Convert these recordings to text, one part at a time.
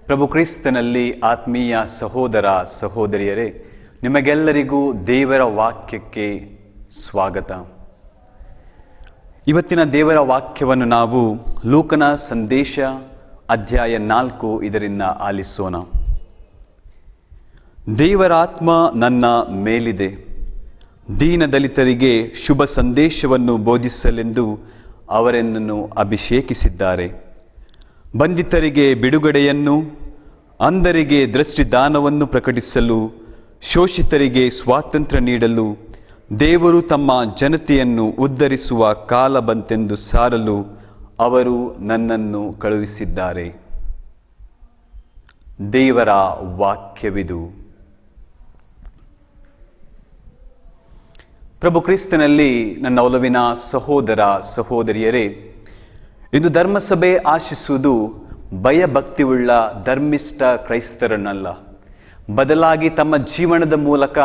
ಪ್ರಭು ಕ್ರಿಸ್ತನಲ್ಲಿ ಆತ್ಮೀಯ ಸಹೋದರ ಸಹೋದರಿಯರೇ, ನಿಮಗೆಲ್ಲರಿಗೂ ದೇವರ ವಾಕ್ಯಕ್ಕೆ ಸ್ವಾಗತ. ಇವತ್ತಿನ ದೇವರ ವಾಕ್ಯವನ್ನು ನಾವು ಲೂಕನ ಸಂದೇಶ ಅಧ್ಯಾಯ 4 ಇದರಿಂದ ಆಲಿಸೋಣ. ದೇವರಾತ್ಮ ನನ್ನ ಮೇಲಿದೆ, ದೀನದಲಿತರಿಗೆ ಶುಭ ಸಂದೇಶವನ್ನು ಬೋಧಿಸಲೆಂದು ಅವರನ್ನು ಅಭಿಷೇಕಿಸಿದ್ದಾರೆ. ಬಂಧಿತರಿಗೆ ಬಿಡುಗಡೆಯನ್ನು, ಅಂಧರಿಗೆ ದೃಷ್ಟಿದಾನವನ್ನು ಪ್ರಕಟಿಸಲು, ಶೋಷಿತರಿಗೆ ಸ್ವಾತಂತ್ರ್ಯ ನೀಡಲು, ದೇವರು ತಮ್ಮ ಜನತೆಯನ್ನು ಉದ್ಧರಿಸುವ ಕಾಲ ಬಂತೆಂದು ಸಾರಲು ಅವರು ನನ್ನನ್ನು ಕಳುಹಿಸಿದ್ದಾರೆ. ದೇವರ ವಾಕ್ಯವಿದು. ಪ್ರಭು ಕ್ರಿಸ್ತನಲ್ಲಿ ನನ್ನ ಒಲವಿನ ಸಹೋದರ ಸಹೋದರಿಯರೇ, ಇಂದು ಧರ್ಮಸಭೆ ಆಶಿಸುವುದು ಭಯಭಕ್ತಿಯುಳ್ಳ ಧರ್ಮಿಷ್ಠ ಕ್ರೈಸ್ತರನ್ನಲ್ಲ, ಬದಲಾಗಿ ತಮ್ಮ ಜೀವನದ ಮೂಲಕ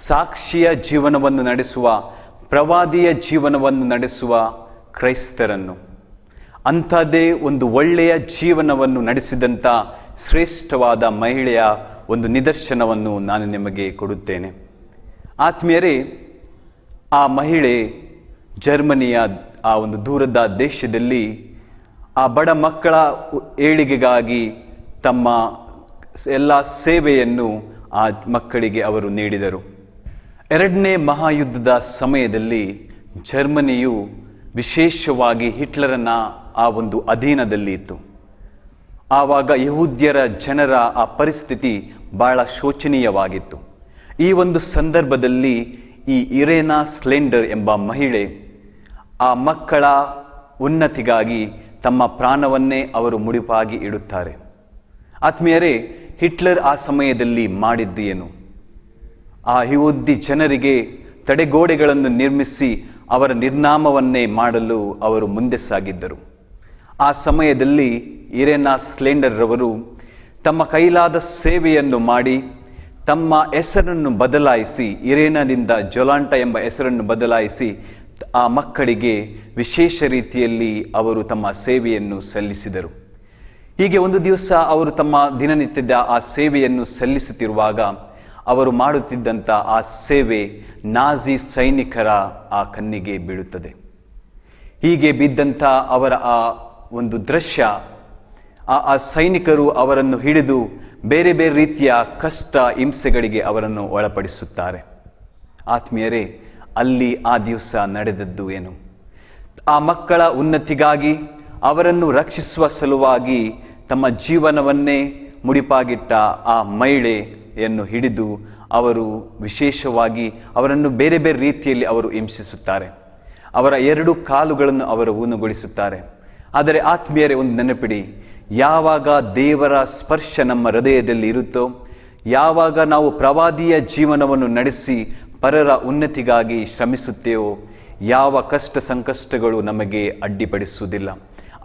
ಸಾಕ್ಷಿಯ ಜೀವನವನ್ನು ನಡೆಸುವ, ಪ್ರವಾದಿಯ ಜೀವನವನ್ನು ನಡೆಸುವ ಕ್ರೈಸ್ತರನ್ನು. ಅಂಥದ್ದೇ ಒಂದು ಒಳ್ಳೆಯ ಜೀವನವನ್ನು ನಡೆಸಿದಂಥ ಶ್ರೇಷ್ಠವಾದ ಮಹಿಳೆಯ ಒಂದು ನಿದರ್ಶನವನ್ನು ನಾನು ನಿಮಗೆ ಕೊಡುತ್ತೇನೆ. ಆತ್ಮೀಯರೇ, ಆ ಮಹಿಳೆ ಜರ್ಮನಿಯ ಆ ಒಂದು ದೂರದ ದೇಶದಲ್ಲಿ ಆ ಬಡ ಮಕ್ಕಳ ಏಳಿಗೆಗಾಗಿ ತಮ್ಮ ಎಲ್ಲ ಸೇವೆಯನ್ನು ಆ ಮಕ್ಕಳಿಗೆ ಅವರು ನೀಡಿದರು. ಎರಡನೇ ಮಹಾಯುದ್ಧದ ಸಮಯದಲ್ಲಿ ಜರ್ಮನಿಯು ವಿಶೇಷವಾಗಿ ಹಿಟ್ಲರನ ಆ ಒಂದು ಅಧೀನದಲ್ಲಿ ಇತ್ತು. ಆವಾಗ ಯಹೂದ್ಯರ ಜನರ ಆ ಪರಿಸ್ಥಿತಿ ಬಹಳ ಶೋಚನೀಯವಾಗಿತ್ತು. ಈ ಒಂದು ಸಂದರ್ಭದಲ್ಲಿ ಈ ಇರೇನಾ ಸ್ಲೆಂಡರ್ ಎಂಬ ಮಹಿಳೆ ಆ ಮಕ್ಕಳ ಉನ್ನತಿಗಾಗಿ ತಮ್ಮ ಪ್ರಾಣವನ್ನೇ ಅವರು ಮುಡಿಪಾಗಿ ಇಡುತ್ತಾರೆ. ಆತ್ಮೀಯರೇ, ಹಿಟ್ಲರ್ ಆ ಸಮಯದಲ್ಲಿ ಮಾಡಿದ್ದು ಏನು? ಆ ಯಹೂದಿ ಜನರಿಗೆ ತಡೆಗೋಡೆಗಳನ್ನು ನಿರ್ಮಿಸಿ ಅವರ ನಿರ್ನಾಮವನ್ನೇ ಮಾಡಲು ಅವರು ಮುಂದೆ ಸಾಗಿದ್ದರು. ಆ ಸಮಯದಲ್ಲಿ ಇರೇನಾ ಸ್ಲೆಂಡರ್ ರವರು ತಮ್ಮ ಕೈಲಾದ ಸೇವೆಯನ್ನು ಮಾಡಿ ತಮ್ಮ ಹೆಸರನ್ನು ಬದಲಾಯಿಸಿ, ಇರೇನದಿಂದ ಜೊಲಾಂಟ ಎಂಬ ಹೆಸರನ್ನು ಬದಲಾಯಿಸಿ ಆ ಮಕ್ಕಳಿಗೆ ವಿಶೇಷ ರೀತಿಯಲ್ಲಿ ಅವರು ತಮ್ಮ ಸೇವೆಯನ್ನು ಸಲ್ಲಿಸಿದರು. ಹೀಗೆ ಒಂದು ದಿವಸ ಅವರು ತಮ್ಮ ದಿನನಿತ್ಯದ ಆ ಸೇವೆಯನ್ನು ಸಲ್ಲಿಸುತ್ತಿರುವಾಗ ಅವರು ಮಾಡುತ್ತಿದ್ದಂಥ ಆ ಸೇವೆ ನಾಜಿ ಸೈನಿಕರ ಆ ಕಣ್ಣಿಗೆ ಬೀಳುತ್ತದೆ. ಹೀಗೆ ಬಿದ್ದಂಥ ಅವರ ಆ ಒಂದು ದೃಶ್ಯ, ಆ ಸೈನಿಕರು ಅವರನ್ನು ಹಿಡಿದು ಬೇರೆ ಬೇರೆ ರೀತಿಯ ಕಷ್ಟ ಹಿಂಸೆಗಳಿಗೆ ಅವರನ್ನು ಒಳಪಡಿಸುತ್ತಾರೆ. ಆತ್ಮೀಯರೇ, ಅಲ್ಲಿ ಆ ದಿವಸ ನಡೆದದ್ದು ಏನು? ಆ ಮಕ್ಕಳ ಉನ್ನತಿಗಾಗಿ, ಅವರನ್ನು ರಕ್ಷಿಸುವ ಸಲುವಾಗಿ ತಮ್ಮ ಜೀವನವನ್ನೇ ಮುಡಿಪಾಗಿಟ್ಟ ಆ ಮಹಿಳೆಯನ್ನು ಹಿಡಿದು ಅವರು ವಿಶೇಷವಾಗಿ ಅವರನ್ನು ಬೇರೆ ಬೇರೆ ರೀತಿಯಲ್ಲಿ ಅವರು ಹಿಂಸಿಸುತ್ತಾರೆ. ಅವರ 2 ಕಾಲುಗಳನ್ನು ಅವರು ಊನಗೊಳಿಸುತ್ತಾರೆ. ಆದರೆ ಆತ್ಮೀಯರೇ, ಒಂದು ನೆನಪಿಡಿ, ಯಾವಾಗ ದೇವರ ಸ್ಪರ್ಶ ನಮ್ಮ ಹೃದಯದಲ್ಲಿ ಇರುತ್ತೋ, ಯಾವಾಗ ನಾವು ಪ್ರವಾದಿಯ ಜೀವನವನ್ನು ನಡೆಸಿ ಪರರ ಉನ್ನತಿಗಾಗಿ ಶ್ರಮಿಸುತ್ತೇವೋ, ಯಾವ ಕಷ್ಟ ಸಂಕಷ್ಟಗಳು ನಮಗೆ ಅಡ್ಡಿಪಡಿಸುವುದಿಲ್ಲ.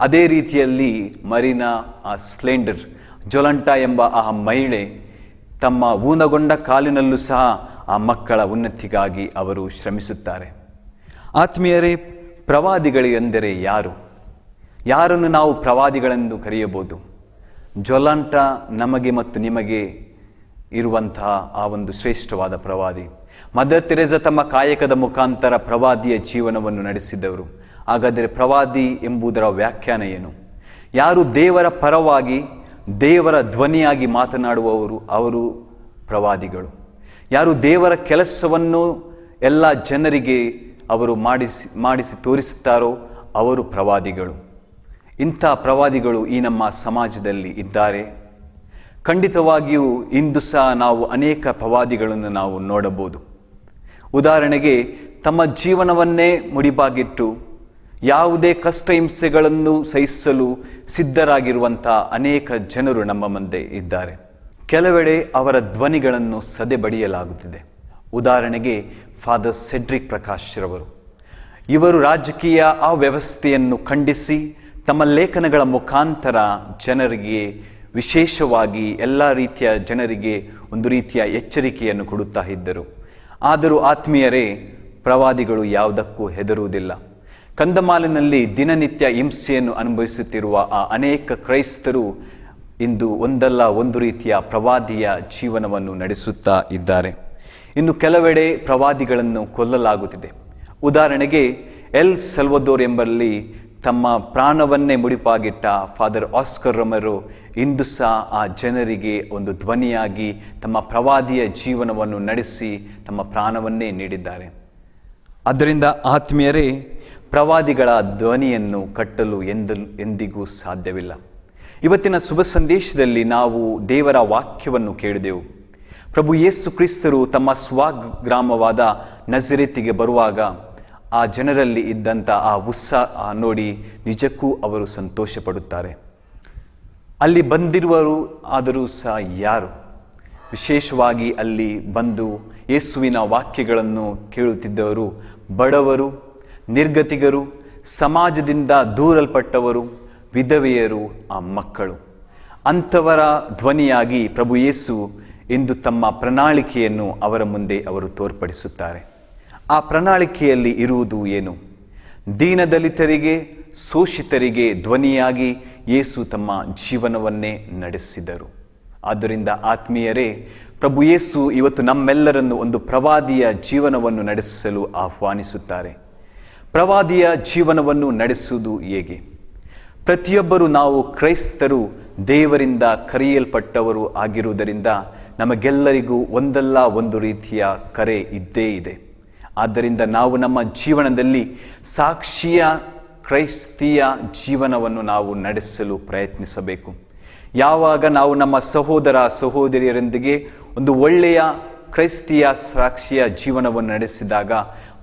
ಅದೇ ರೀತಿಯಲ್ಲಿ ಮರೀನಾ ಆ ಸ್ಲೆಂಡರ್, ಜೊಲಾಂಟ ಎಂಬ ಆ ಮಹಿಳೆ ತಮ್ಮ ಊನಗೊಂಡ ಕಾಲಿನಲ್ಲೂ ಸಹ ಆ ಮಕ್ಕಳ ಉನ್ನತಿಗಾಗಿ ಅವರು ಶ್ರಮಿಸುತ್ತಾರೆ. ಆತ್ಮೀಯರೇ, ಪ್ರವಾದಿಗಳು ಎಂದರೆ ಯಾರು? ಯಾರನ್ನು ನಾವು ಪ್ರವಾದಿಗಳೆಂದು ಕರೆಯಬಹುದು? ಜೊಲಾಂಟ ನಮಗೆ ಮತ್ತು ನಿಮಗೆ ಇರುವಂತಹ ಆ ಒಂದು ಶ್ರೇಷ್ಠವಾದ ಪ್ರವಾದಿ. ಮದರ್ ತೆರೇಸಾ ತಮ್ಮ ಕಾಯಕದ ಮುಖಾಂತರ ಪ್ರವಾದಿಯ ಜೀವನವನ್ನು ನಡೆಸಿದವರು. ಹಾಗಾದರೆ ಪ್ರವಾದಿ ಎಂಬುದರ ವ್ಯಾಖ್ಯಾನ ಏನು? ಯಾರು ದೇವರ ಪರವಾಗಿ, ದೇವರ ಧ್ವನಿಯಾಗಿ ಮಾತನಾಡುವವರು, ಅವರು ಪ್ರವಾದಿಗಳು. ಯಾರು ದೇವರ ಕೆಲಸವನ್ನು ಎಲ್ಲ ಜನರಿಗೆ ಅವರು ಮಾಡಿಸಿ ತೋರಿಸುತ್ತಾರೋ ಅವರು ಪ್ರವಾದಿಗಳು. ಇಂಥ ಪ್ರವಾದಿಗಳು ಈ ನಮ್ಮ ಸಮಾಜದಲ್ಲಿ ಇದ್ದಾರೆ. ಖಂಡಿತವಾಗಿಯೂ ಇಂದು ಸಹ ನಾವು ಅನೇಕ ಪ್ರವಾದಿಗಳನ್ನು ನಾವು ನೋಡಬಹುದು. ಉದಾಹರಣೆಗೆ, ತಮ್ಮ ಜೀವನವನ್ನೇ ಮುಡಿಪಾಗಿಟ್ಟು ಯಾವುದೇ ಕಷ್ಟ ಹಿಂಸೆಗಳನ್ನು ಸಹಿಸಲು ಸಿದ್ಧರಾಗಿರುವಂಥ ಅನೇಕ ಜನರು ನಮ್ಮ ಮುಂದೆ ಇದ್ದಾರೆ. ಕೆಲವೆಡೆ ಅವರ ಧ್ವನಿಗಳನ್ನು ಸದೆಬಡಿಯಲಾಗುತ್ತಿದೆ. ಉದಾಹರಣೆಗೆ ಫಾದರ್ ಸೆಡ್ರಿಕ್ ಪ್ರಕಾಶ್ ರವರು. ಇವರು ರಾಜಕೀಯ ಅವ್ಯವಸ್ಥೆಯನ್ನು ಖಂಡಿಸಿ ತಮ್ಮ ಲೇಖನಗಳ ಮುಖಾಂತರ ಜನರಿಗೆ, ವಿಶೇಷವಾಗಿ ಎಲ್ಲ ರೀತಿಯ ಜನರಿಗೆ ಒಂದು ರೀತಿಯ ಎಚ್ಚರಿಕೆಯನ್ನು ಕೊಡುತ್ತಾ ಇದ್ದರು. ಆದರೂ ಆತ್ಮೀಯರೇ, ಪ್ರವಾದಿಗಳು ಯಾವುದಕ್ಕೂ ಹೆದರುವುದಿಲ್ಲ. ಕಂದಮಾಲಿನಲ್ಲಿ ದಿನನಿತ್ಯ ಹಿಂಸೆಯನ್ನು ಅನುಭವಿಸುತ್ತಿರುವ ಆ ಅನೇಕ ಕ್ರೈಸ್ತರು ಇಂದು ಒಂದಲ್ಲ ಒಂದು ರೀತಿಯ ಪ್ರವಾದಿಯ ಜೀವನವನ್ನು ನಡೆಸುತ್ತಾ ಇದ್ದಾರೆ. ಇನ್ನು ಕೆಲವೆಡೆ ಪ್ರವಾದಿಗಳನ್ನು ಕೊಲ್ಲಲಾಗುತ್ತಿದೆ. ಉದಾಹರಣೆಗೆ ಎಲ್ ಸಲ್ವದೋರ್ ಎಂಬಲ್ಲಿ ತಮ್ಮ ಪ್ರಾಣವನ್ನೇ ಮುಡಿಪಾಗಿಟ್ಟ ಫಾದರ್ ಆಸ್ಕರ್ ರೊಮೆರೋ ಇಂದು ಸಹ ಆ ಜನರಿಗೆ ಒಂದು ಧ್ವನಿಯಾಗಿ ತಮ್ಮ ಪ್ರವಾದಿಯ ಜೀವನವನ್ನು ನಡೆಸಿ ತಮ್ಮ ಪ್ರಾಣವನ್ನೇ ನೀಡಿದ್ದಾರೆ. ಆದ್ದರಿಂದ ಆತ್ಮೀಯರೇ, ಪ್ರವಾದಿಗಳ ಧ್ವನಿಯನ್ನು ಕಟ್ಟಲು ಎಂದಿಗೂ ಸಾಧ್ಯವಿಲ್ಲ. ಇವತ್ತಿನ ಶುಭ ಸಂದೇಶದಲ್ಲಿ ನಾವು ದೇವರ ವಾಕ್ಯವನ್ನು ಕೇಳಿದೆವು. ಪ್ರಭು ಯೇಸು ಕ್ರಿಸ್ತರು ತಮ್ಮ ಸ್ವಗ್ರಾಮವಾದ ನಜರೇತಿಗೆ ಬರುವಾಗ ಆ ಜನರಲ್ಲಿ ಇದ್ದಂಥ ಆ ಉತ್ಸಾಹ ನೋಡಿ ನಿಜಕ್ಕೂ ಅವರು ಸಂತೋಷ ಪಡುತ್ತಾರೆ. ಅಲ್ಲಿ ಬಂದಿರುವರು ಆದರೂ ಸಹ ಯಾರು? ವಿಶೇಷವಾಗಿ ಅಲ್ಲಿ ಬಂದು ಯೇಸುವಿನ ವಾಕ್ಯಗಳನ್ನು ಕೇಳುತ್ತಿದ್ದವರು ಬಡವರು, ನಿರ್ಗತಿಗರು, ಸಮಾಜದಿಂದ ದೂರಲ್ಪಟ್ಟವರು, ವಿಧವೆಯರು, ಆ ಮಕ್ಕಳು. ಅಂಥವರ ಧ್ವನಿಯಾಗಿ ಪ್ರಭು ಯೇಸು ಇಂದು ತಮ್ಮ ಪ್ರಣಾಳಿಕೆಯನ್ನು ಅವರ ಮುಂದೆ ಅವರು ತೋರ್ಪಡಿಸುತ್ತಾರೆ. ಆ ಪ್ರಣಾಳಿಕೆಯಲ್ಲಿ ಇರುವುದು ಏನು? ದೀನದಲಿತರಿಗೆ, ಶೋಷಿತರಿಗೆ ಧ್ವನಿಯಾಗಿ ಯೇಸು ತಮ್ಮ ಜೀವನವನ್ನೇ ನಡೆಸಿದರು. ಆದ್ದರಿಂದ ಆತ್ಮೀಯರೇ, ಪ್ರಭು ಯೇಸು ಇವತ್ತು ನಮ್ಮೆಲ್ಲರನ್ನು ಒಂದು ಪ್ರವಾದಿಯ ಜೀವನವನ್ನು ನಡೆಸಲು ಆಹ್ವಾನಿಸುತ್ತಾರೆ. ಪ್ರವಾದಿಯ ಜೀವನವನ್ನು ನಡೆಸುವುದು ಹೇಗೆ? ಪ್ರತಿಯೊಬ್ಬರು ನಾವು ಕ್ರೈಸ್ತರು ದೇವರಿಂದ ಕರೆಯಲ್ಪಟ್ಟವರು ಆಗಿರುವುದರಿಂದ ನಮಗೆಲ್ಲರಿಗೂ ಒಂದಲ್ಲ ಒಂದು ರೀತಿಯ ಕರೆ ಇದ್ದೇ ಇದೆ. ಆದ್ದರಿಂದ ನಾವು ನಮ್ಮ ಜೀವನದಲ್ಲಿ ಸಾಕ್ಷಿಯ ಕ್ರೈಸ್ತಿಯ ಜೀವನವನ್ನು ನಾವು ನಡೆಸಲು ಪ್ರಯತ್ನಿಸಬೇಕು. ಯಾವಾಗ ನಾವು ನಮ್ಮ ಸಹೋದರ ಸಹೋದರಿಯರೊಂದಿಗೆ ಒಂದು ಒಳ್ಳೆಯ ಕ್ರೈಸ್ತಿಯ ಸಾಕ್ಷಿಯ ಜೀವನವನ್ನು ನಡೆಸಿದಾಗ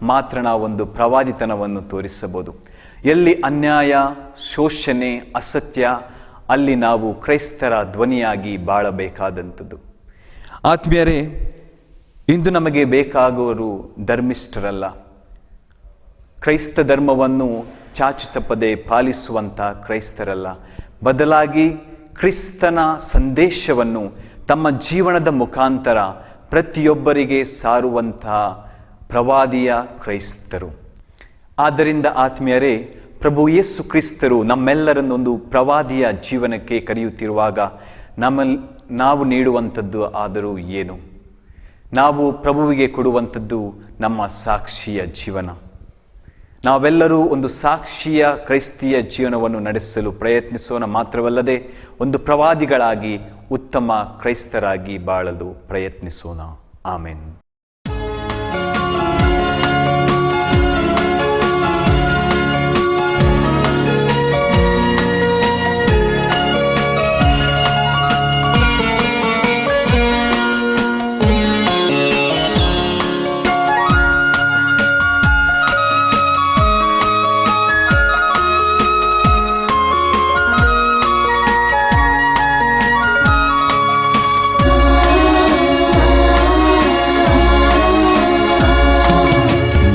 ಮಾತ್ರ ನಾವೊಂದು ಪ್ರವಾದಿತನವನ್ನು ತೋರಿಸಬಹುದು. ಎಲ್ಲಿ ಅನ್ಯಾಯ, ಶೋಷಣೆ, ಅಸತ್ಯ, ಅಲ್ಲಿ ನಾವು ಕ್ರೈಸ್ತರ ಧ್ವನಿಯಾಗಿ ಬಾಳಬೇಕಾದಂಥದ್ದು. ಆತ್ಮೀಯರೇ, ಇಂದು ನಮಗೆ ಬೇಕಾಗುವರು ಧರ್ಮಿಷ್ಠರಲ್ಲ, ಕ್ರೈಸ್ತ ಧರ್ಮವನ್ನು ಚಾಚು ತಪ್ಪದೆ ಪಾಲಿಸುವಂಥ ಕ್ರೈಸ್ತರಲ್ಲ, ಬದಲಾಗಿ ಕ್ರಿಸ್ತನ ಸಂದೇಶವನ್ನು ತಮ್ಮ ಜೀವನದ ಮುಖಾಂತರ ಪ್ರತಿಯೊಬ್ಬರಿಗೆ ಸಾರುವಂತಹ ಪ್ರವಾದಿಯ ಕ್ರೈಸ್ತರು. ಆದ್ದರಿಂದ ಆತ್ಮೀಯರೇ, ಪ್ರಭು ಯೇಸು ಕ್ರಿಸ್ತರು ನಮ್ಮೆಲ್ಲರನ್ನೊಂದು ಪ್ರವಾದಿಯ ಜೀವನಕ್ಕೆ ಕರೆಯುತ್ತಿರುವಾಗ ನಾವು ನೀಡುವಂಥದ್ದು ಆದರೂ ಏನು? ನಾವು ಪ್ರಭುವಿಗೆ ಕೊಡುವಂಥದ್ದು ನಮ್ಮ ಸಾಕ್ಷಿಯ ಜೀವನ. ನಾವೆಲ್ಲರೂ ಒಂದು ಸಾಕ್ಷಿಯ ಕ್ರೈಸ್ತಿಯ ಜೀವನವನ್ನು ನಡೆಸಲು ಪ್ರಯತ್ನಿಸೋಣ. ಮಾತ್ರವಲ್ಲದೆ ಒಂದು ಪ್ರವಾದಿಗಳಾಗಿ ಉತ್ತಮ ಕ್ರೈಸ್ತರಾಗಿ ಬಾಳಲು ಪ್ರಯತ್ನಿಸೋಣ. ಆಮೆನ್.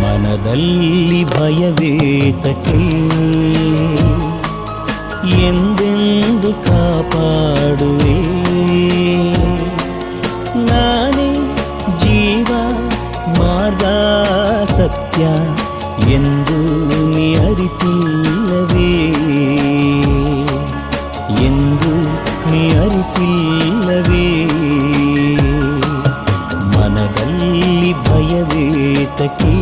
ಮನದಲ್ಲಿ ಭಯವೇತಕ್ಕೆ, ಎಂದೆಂದು ಕಾಪಾಡುವೆ. ನಾನೇ ಜೀವ ಮಾರ್ಗ ಸತ್ಯ ಎಂದು ನೀ ಅರಿತಿಲ್ಲವೇ? ಎಂದು ನೀ ಅರಿತಿಲ್ಲವೇ? ಮನದಲ್ಲಿ ಭಯವೇತಕ್ಕೆ,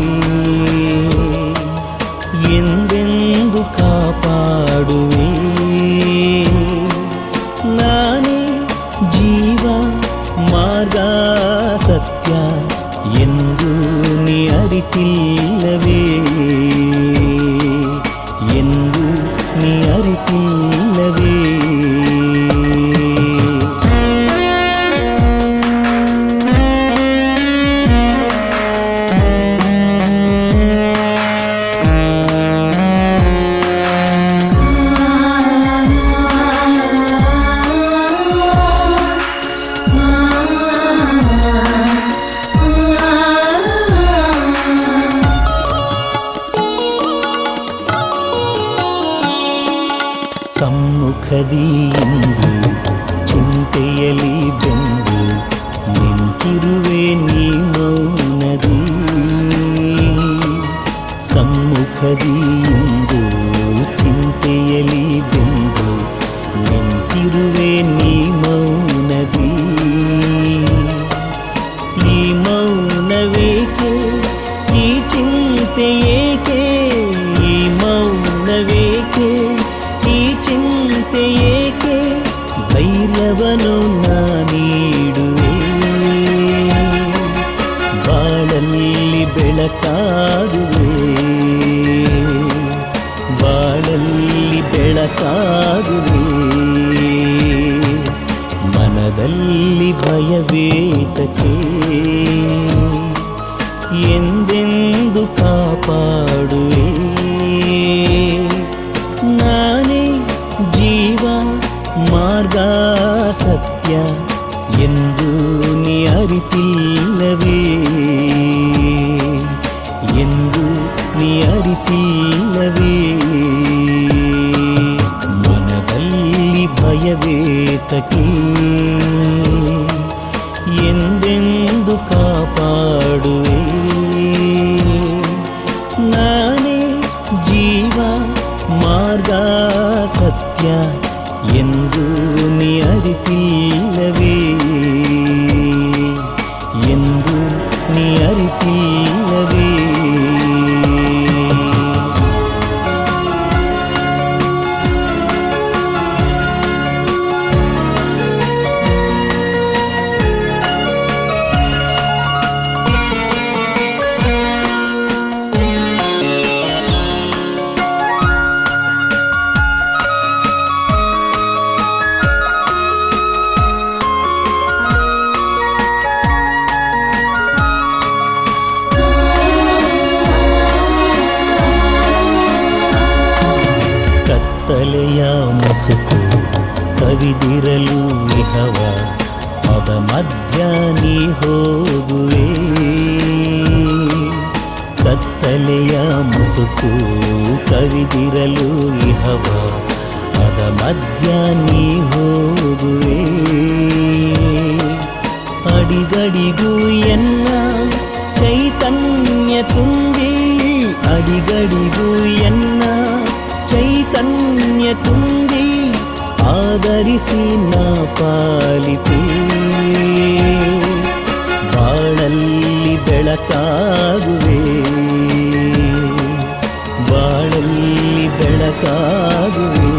ಎಂದೆಂದು ಕಾಪಾಡುವೆ. ನಾನೇ ಜೀವ ಮಾರ್ಗ ಸತ್ಯ ಎಂದು ನೀ ಅರಿತಿಲ್ಲವೇ? ಎಂದು ನೀ ಅರಿತಿಲ್ಲವೇ? ಸಮ್ಮುಖದಿ ಇಂದು ಚಿಂತೆಯಲಿ ಬೆಂದು ನಿಂತಿರುವೆ ನೀ ಮೌನದಿ. ಸಮ್ಮುಖದಿ ಇಂದು ಚಿಂತೆಯಲಿ ಬೆಂದು ನಿಂತಿರುವೆ ನೀ ಮೌನದಿ. ಈ ಮೌನವೇಕೆ, ಈ ಚಿಂತೆ ಏಕೆ, ಈ ಮೌನವೇಕೆ, ಈ ಚಿಂತೆ ಏಕೆ, ಧೈರ್ಯವನ್ನು ನಾ ನೀಡುವೆ. ಬಾಳಲ್ಲಿ ಬೆಳಕಾಗುವೆ, ಬಾಳಲ್ಲಿ ಬೆಳಕಾಗುವೆ. ಮನದಲ್ಲಿ ಭಯವೇತಕೆ, ಎಂದೆಂದು ಕಾಪಾಡುವೆ. ನಾನೇ ಜೀವ ಮಾರ್ಗ ಸತ್ಯ ಎಂದು ನೀ ಅರಿತಿಲ್ಲವೇ, ಎಂದು ನೀ ಅರಿತಿಲ್ಲವೇ. ಮನದಲ್ಲಿ ಭಯವೇತಕೆ, ಎಂದೆಂದು ಕಾಪಾಡುವೆ. ನಾನೇ ಜೀವ ಮಾರ್ಗ ಸತ್ಯ ಎಂದು ನೀ ಅರಿತಿಲ್ಲವೇ, ಎಂದು ನೀ ಅರಿತಿಲ್ಲವೇ. ಕತ್ತಲೆಯ ಮುಸುಕು ಕವಿದಿರಲು ಇಹವ, ಅದ ಮಧ್ಯ ನೀ ಹೋಗುವೆ. ಕತ್ತಲೆಯ ಮುಸುಕು ಕವಿದಿರಲು ಇಹವ, ಅದ ಮಧ್ಯ ನೀ ಹೋಗುವೆ. ಅಡಿಗಡಿಗೂ ಎನ್ನ ಚೈತನ್ಯ ತುಂಬಿ, ಅಡಿಗಡಿಗೂ ಎನ್ನ ಚೈತನ್ಯ ತುಂಬಿ, ಆದರಿಸಿ ನಾ ಪಾಲಿತೆ. ಬಾಳಲ್ಲಿ ಬೆಳಕಾಗುವೆ, ಬಾಳಲ್ಲಿ ಬೆಳಕಾಗುವೆ.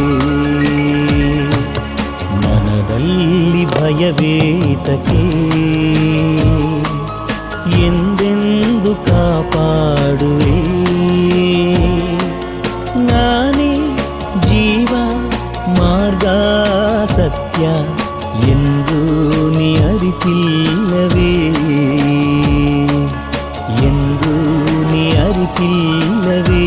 ಮನದಲ್ಲಿ ಭಯವೇತಕೆ, ಎಂದೆಂದು ಕಾಪಾಡುವೆ. ನಾನೇ ಜೀವ ಮಾರ್ಗ ಸತ್ಯ ಎಂದು ನೀ ಅರಿತಿಲ್ಲವೇ, ಎಂದು ನೀ ಅರಿತಿಲ್ಲವೇ.